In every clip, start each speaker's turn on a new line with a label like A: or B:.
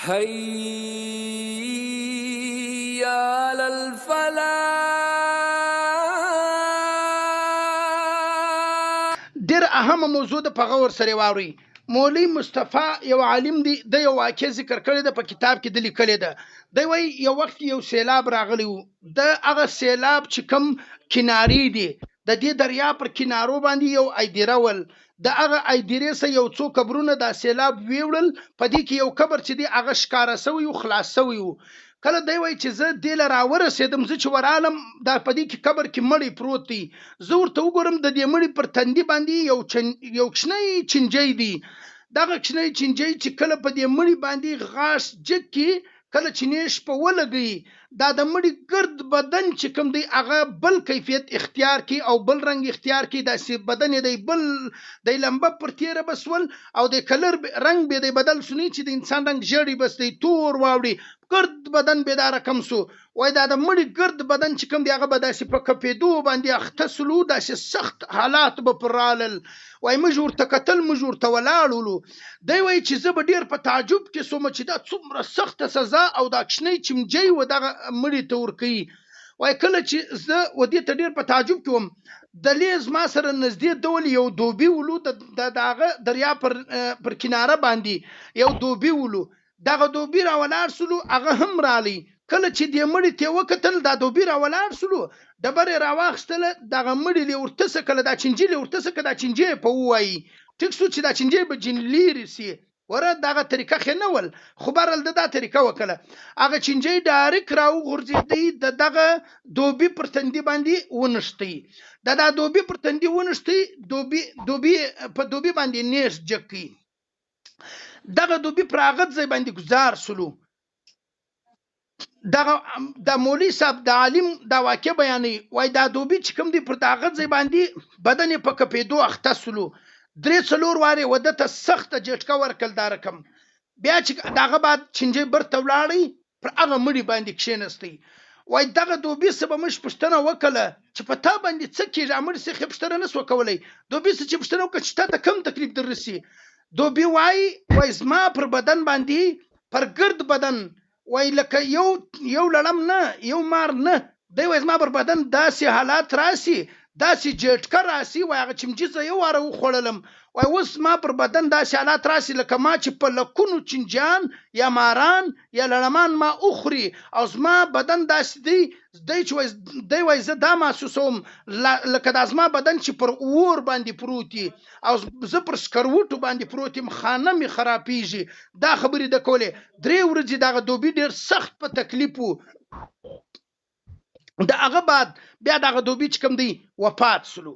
A: حي على الفلاح.
B: ډېر اهمه موضوع ده، په غور سره واورئ. مولوي مصطفی یو عالم دی، د یو واقع ذکر کړی ده، په کتاب کې د لیکلې ده. دی وایي یو وخت یو سیلاب راغلی و. د هغه سیلاب چې کوم کنارې دي، د دې دریا پر کنارو باندې یو ایدیره ول. د هغه ایدیرې سه یو څو قبرونه دا سیلاب ویوړل. په دې کې یو قبر چې دی هغه ښکاره سوی و، خلاص سوی و. کله دی وایي چې زه دې له راورسېدم، زه چې ورالم دا په دې کې قبر کې مړی پروت دی. زه ورته وګورم د دې مړي پر تندي باندې یو کوچنی چینجی دی. دغه کوچنی چینجی چې کله په دې مړي باندې غاښ جګ کړي، کله چې نیش په ولګي، دا د مړي ګرد بدن چې کوم دی هغه بل کیفیت اختیار کی او بل رنگ اختیار کی. داسې بدن دی بل د لمبه پر تیره بسول او د کلر رنگ به دی بدل سنی چې د انسان رنگ ژړی بس دی تور واوړي، ګرد بدن به دا رقم سو. وای دا د مړي ګرد بدن چې کوم دی هغه به داسې په کپېدو باندې اخته سلو، داسې سخت حالات به پر رالل. وای موږ ورته کتل، موږ ورته ولاړولو. دی وایي چې زه به ډېر په تعجب کې سوم چې دا څومره سخته سزا او دا کوچنی چینجی و دغه مړي ته ورکوي. وای کله چې زه و دې ته ډېر په تعجب کې وم، دلې زما سره نږدې ډول یو دوبي ولو، د هغه دریا پر کناره باندې یو دوبي ولو. دغه دوبي را ولاړ سلو، هغه هم رالی. کله چې دې مړي ته وکتل، دا دوبي را ولاړ سلو، ډبرې را واخیستله، دغه مړي له ورته څه کله دا چینجي له ورته څه که دا چینجي په ووایي. ټیک سو چې دا چینجي به جن لیرې سي. وره دغه طریقه خې نه ول، خو برل دا طریقه وکړه. هغه چینجی ډایرک راوغورځېدی، دغه دوبي پر تندي باندې ونښتې. دا دوبي پر تندي ونښتې، دوبي په دوبي باندې نیش جګ کړي. دغه دوبي پر هغه ځای باندې ګزار سلو. دغه د مولوي صاحب د عالم دا واقع بیانوي. وای دا دوبي چې کوم دی پر دغه ځای باندې بدن یې په کپېدو اخته سلو. 3-4 وارې وده ته سخته جټکه ورکړل دا رقم. بیا چې دغه بعد چینجی برته ولاړی، پر هغه مړي باندې کښېنستی. وای دغه دوبي څه به موږ پوښتنه وکړه چې په تا باندې څه کېږي؟ مړي څخه پوښتنه نه سوه کولی. دوبي څه چې پوښتنه وکړه چې تا ته کوم تکلیف در رسي؟ دوبي وای زما پر بدن باندې، پر ګرد بدن، وای لکه یو لړم نه، یو مار نه، دی وای زما پر بدن داسې حالات راسي، داسې جټکه راسي. وای هغه چمچي زه یو واره وخوړلم. وای اوس ما پر بدن داسې حالات راسي لکه ما چې په لکونو چینجیان یا ماران یا لړمان ما اخوري، او زما بدن داسې دی دی وای زه دا محسوسوم لکه دا زما بدن چې پر اور باندې پروت دی او زه پر سکروټو باندې پروت یم، خانه مې خرابېږي. دا خبرې د کولې. 3 ورځې دغه دوبي ډېر سخت په تکلیف و. د هغه بعد بیا دغه دوبي چې کوم دی وفات سلو.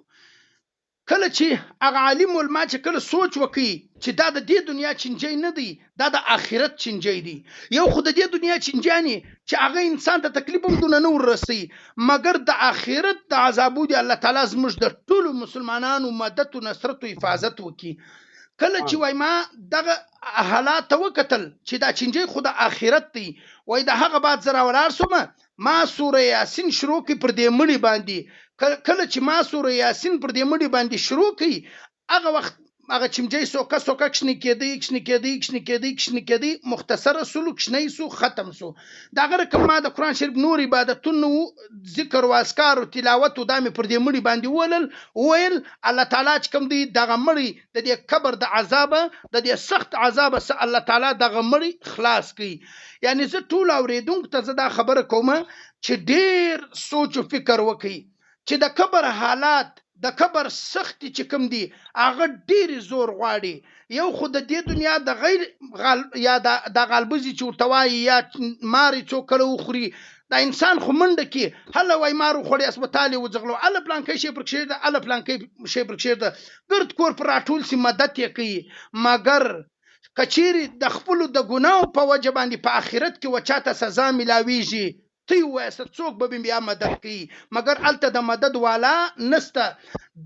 B: کله چې هغه عالم علما چې کله سوچ وکړي چې دا د دې دنیا چینجی نه دی، دا د آخرت چینجی دی. یو خو د دې دنیا چینجیانې چې هغه انسان ته تکلیف هم دونه نه وررسوي، مګر د آخرت د عذابو دی الله تعالی زموږ د ټولو مسلمانانو مدد و نصرت و حفاظت وکړي. کله چې وای ما دغه حالات ته وکتل چې دا چینجی خو د آخرت دی، وای د هغه بعد زه راولاړ سومه، ما سوره یاسین شروع کړي پر دې مړي باندې. کله چې ما سوره یاسین پر دې مړي باندې شروع کړي، هغه وخت هغه چینجی سوکه کښنی کېدی، مختصره سلو، کښنی سو، ختم سو. دغه رقم ما د قرآن شریف نور عبادتونو ذکر و اذکار و تلاوت و دا مې پر دې مړي باندې وویل. الله تعالی چې کوم دی دغه مړي د دې قبر د عذابه، د دې سخت عذابه سه الله تعالی دغه مړي خلاص کړي. یعنی زه ټول اورېدونکو ته زه دا خبره کوم چې ډېر سوچ و فکر وکړي چې د قبر حالات، د قبر سختی چې کوم دی هغه ډېر زور غواړي. یو خو د دې دنیا د غیر یا د غالبوزي چې ورته وایي یا مارې څوک کله وخوري، دا انسان خو منډه کې هله وای مار وخوړی اسپتال یې وځغلو، هله پلانکی شی پر کښېږده، هله پلانکی شی پر کښېږده، ګرد کور پر راټول سي، مدد یې کوي. مګر که چیرې د خپلو د ګناو په وجه باندې په آخرت کې و چاته سزا میلاویږي، ته یې ووایه څوک به بیا مدد کوي، مګر هلته د مدد والا نسته.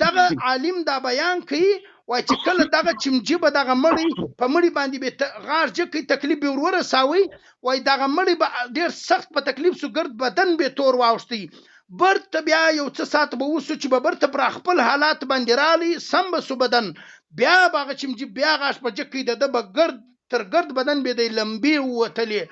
B: دغه عالم دا بیان کوي، وای چې کله دغه چمچي به دغه مړی په مړي باندې به غاړ جګ کوي، تکلیف به ورساوي، وای دغه مړی به ډېر سخت په تکلیف سو، ګرد بدن به تور واوښتی. برته بیا یو څه ساعت به وسو چې به برته پر خپل حالات باندې رالی، سم به سو بدن، بیا به هغه چمچي بیا غاښ په جګ کوي، د ده به ګرد تر ګرد بدن به د لمبي وتلې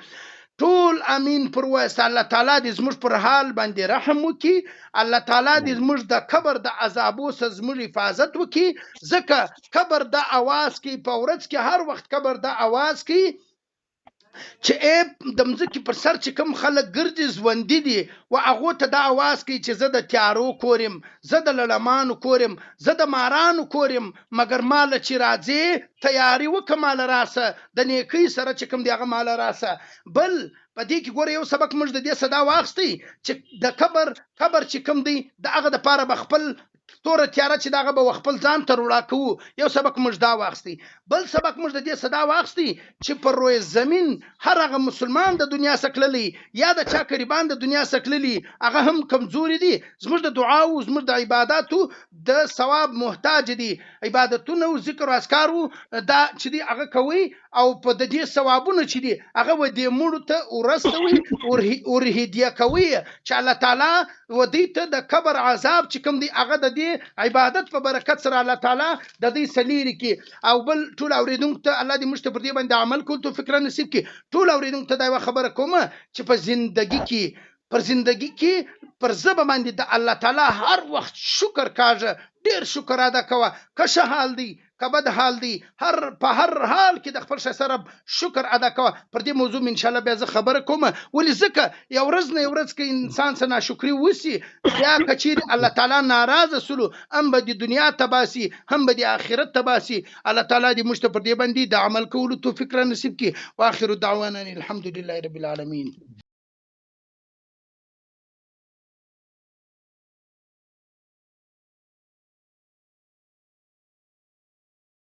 B: ټول امین پر وایست الله تعالی دې زموږ پر حال باندې رحم وکړي الله تعالی دې زموږ د قبر د عذابو څخه زموږ حفاظت وکړي ځکه قبر د اواز کې په ورځ کې هر وخت قبر د اواز کې چې د مځکې پر سر چې کوم خلک ګرځي ژوندي دي و هغو ته دا اواز کوي چې زه د تیارو کورم زه د لړمانو کورم زه د مارانو کورم مګر ماله چې راځې تیاری وکړه ماله راسه د نیکۍ سره چې کوم دی هغه ماله راسه بل په دې کې ګوره یو سبق موږ د دې صدا واخیستی چې د قبر چې کوم دی د هغه دپاره به خپل توره تیاره چې دغه به خپل ځان ته روړا کوو یو سبق موږ دا واخیستی بل سبق موږ د دې صدا واخیستی چې پر روی زمین هر هغه مسلمان د دنیا سکللی یا د چا قریبان د دنیا سکللی هغه هم کمزوري دي زموږ د دعا او زموږ د عبادتو د ثواب محتاج دي عبادتونه او ذکر او اذکارو دا چې دي هغه کوي او په د دې ثوابونه چې دي هغه و دې مړو ته ورستوي او هدیه کوي چې الله تعالی و دې ته د قبر عذاب چې کوم دی هغه د عبادت په برکت سره الله تعالی د دې سلیری کې او بل ټول اوریدونکو ته الله دې موږ ته پر دې باندې عمل کول تو فکر نصیب کې ټول اوریدونکو ته دا خبره کومه چې په زندگی کې پر زبه باندې د الله تعالی هر وخت شکر کاږه ډیر شکر ادا کوه که ښه حال دی که بد حال دی په هر حال کې د خپل سره شکر ادا کوه پر دې موضوع ان شاء الله بیا زه خبره کوم ولې ځکه یو ورځ نه یو ورځ کې انسان سره ناشکری وسی بیا کچیر الله تعالی ناراضه سلو هم به د دنیا تباسي هم به د آخرت تباسي الله تعالی دې موږ ته پر دې باندې د عمل کولو توفیق را نصیب کړي واخر دعوانا الحمدلله رب العالمین